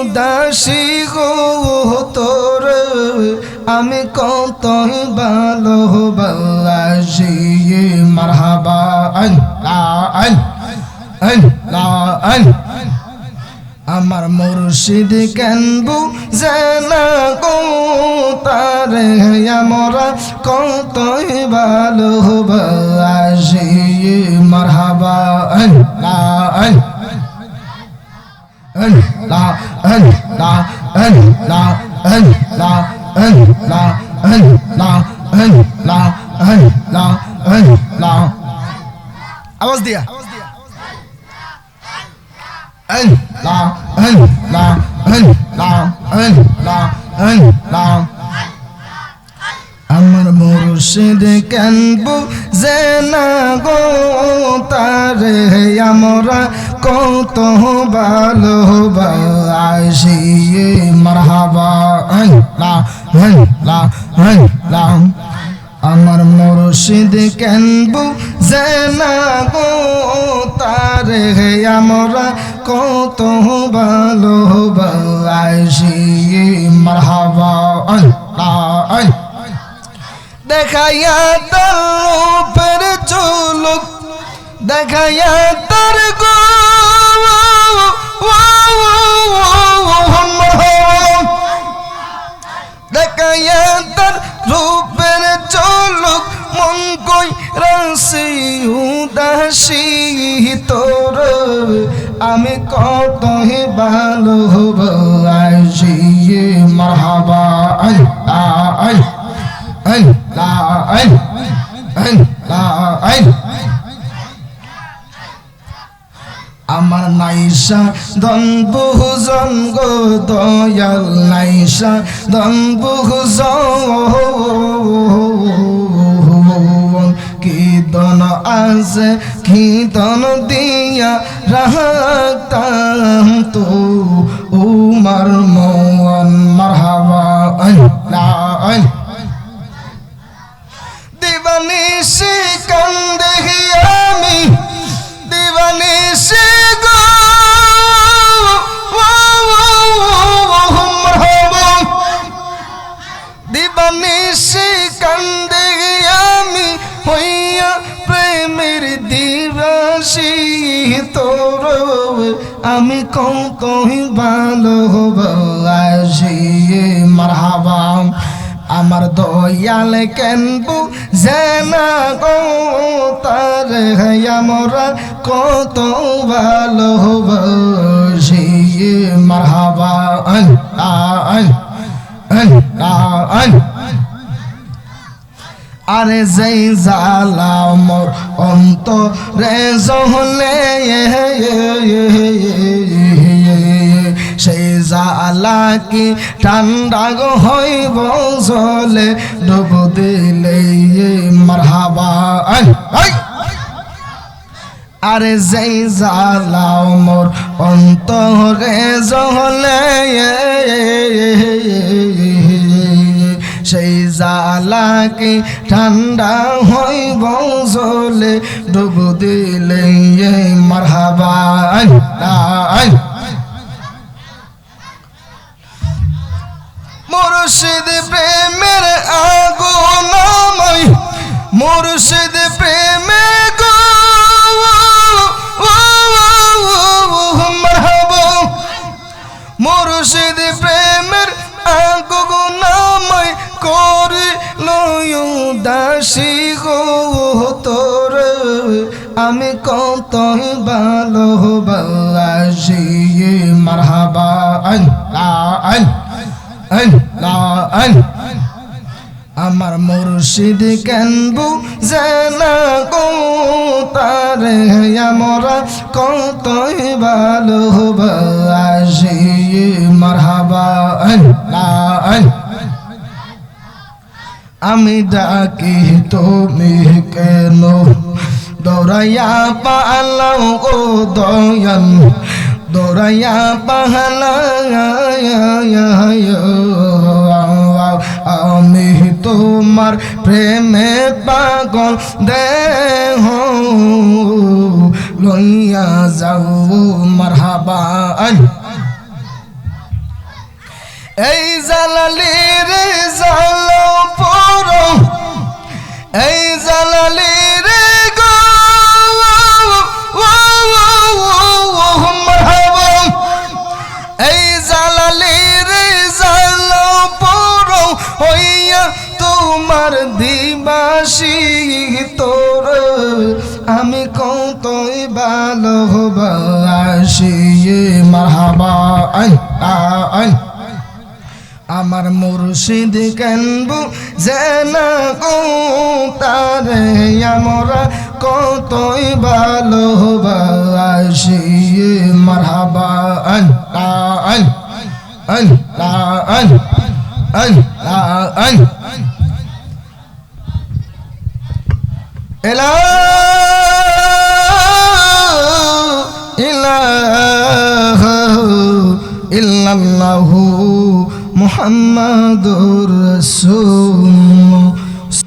উদাসী গো তোর আমি কতই ভালোবাসি মারহাবা আমার মুর্শিদ কেন বুঝে না গো তারে আমরা কতই ভালোবাসি মারহাবা আওয়াজ দিয়া আমার মুর্শিদ কেন বুঝে না গো তারে আমরা কত ভালোবাসি মারহাবা আমার মুর্শিদ কেন বুঝে না গো তারে আমরা কত ভালোবাসি মারহাবা দেখাইয়া তার রূপের ঝলক দেখাইয়া তার গো দেখাইয়া তার রূপের ঝলক মন কই রাশি উদাসী তোর আমি কতই ভালোবাসি মারহাবা আমার নাইসা ধন বহুজন গো দয়াল নাইসা ধন বহুজন কি ধন আছে কি ধন দিয়া রাখতাম তো উমার মন মারহাবা দিবানিশি কান্দে আমি দিবানিশি গো দিবানিশি কান্দে আমি হইয়া প্রেমের দিবাসী তোর আমি কতই ভালোবাসি মারহাবা আমার দয়াল কেন বুঝে না গো তারে আমরা কত ভালোবাসি মারহাবা আরে যেই জালা মোর অন্তরে জহলে সেই জালা কি ঠান্ডা গো হইব জলে ডুব দিলে মারহাবা আরে যেই জালা মোর অন্তরে জহলে সেই জালা কি ঠান্ডা হইব জলে ডুব দিলে মারহাবা মুর্শিদ প্রেমের আগুন আমায় মুর্শিদ প্রেমে গো মারহাবা মুর্শিদ প্রেমের আগুন আমায় করিল উদাসী গো তোর আমি কতই ভালোবাসি মারহাবা আমার মুর্শিদ কেন বুঝে না গো তারে আমরা কতই ভালোবাসি মারহাবা আমি ডাকি তুমি কেন দৌড়াইয়া পালাও ও দয়াল দৌড়াইয়া পাহালা আমি তোমার প্রেমে পাগল দেহ লইয়া যাও মারহাবা এই জালালির জালো পড়ো এই জালালির গো মারহাবা এই জালালির জালো পড়ো হইয়া তোমার দিবাসী তোর আমি কতই ভালোবাসি মারহাবা আইন আমার মুর্শিদ কেনবু জেনা গো তারে আমরা কতই ভালোবাসি মারহাবা আইন এলা ইলাহা ইল্লাল্লাহু মুহাম্মাদুর রাসূলুল্লাহ